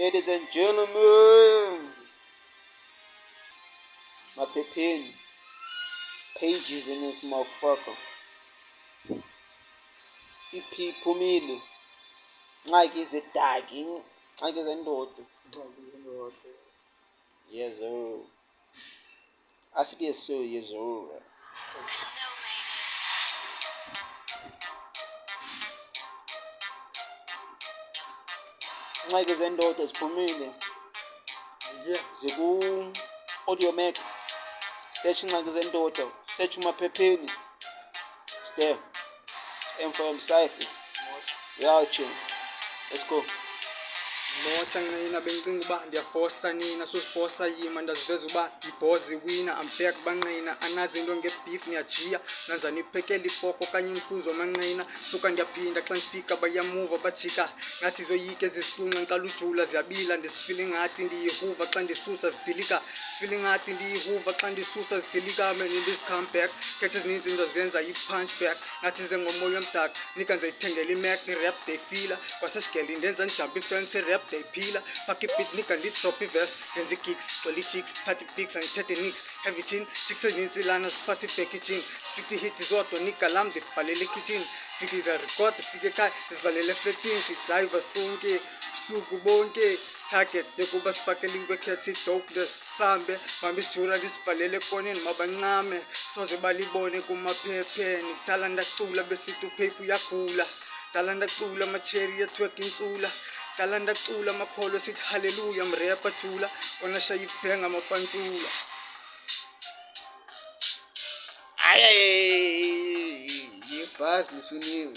Ladies and gentlemen, my pepin pages in this motherfucker. EP Pumili. Ngxaki zedagi, ngxaki zendoda. Yes, sir. I said yes, sir, yes, sir. Ngxaki zendoda ziphumile. Ziku Audio Mac. Search ngxaki zendoda. Search umaphepheni. Step. M for M ciphers. Yacho. Let's go. Mocha ngina bengicinga uba ndiyafosta nina sozifosta yima ndaziveza uba ibhozi wina ampek banqina anazi into ngebeef niyajiya nanza niphekela ipoko kanye imhluzo manqina suka ndiyaphinda xa ndifika bayamuva bajika ngathi zoyike zisitunqa nqala ujula ziyabila ndisifile ngathi ndiyihuva xa ndisusa zidilika sifile ngathi ndiyihuva xa ndisusa zidilika man in this comeback kethe ezininzi into zenza yi-punch back ngathi ze ngomoya omdaka nika nzayithengela imac ni-rap dayfila kwasesigeli ndenza ndijampa ifence rap dayphila fuck beat nika ndidrop iverse ndenza i-gigs gcwele i-chicks thatha i-pics andithethe nix heavy chin chicks ezinintsi lana sifasa i-packaging speak hit zodwa nika lam zibhalele ekitchen fikisa record fike ekhaya sizivalele efletini sidrayiva sonke busuku bonke target yokuba sifakele inkwekhets i-dopeness sambe bambe isijura ndisivalele ekoneni mabancame soze balibone kumaphepheni kudala ndacula besithi uphephu uyagula dala ndacula amacheri yathiwek intsula dala ndacula amakholo sithi haleluya mrepa jula onashaya ibhenga amapantsula Ay, yebhasi misuniwe.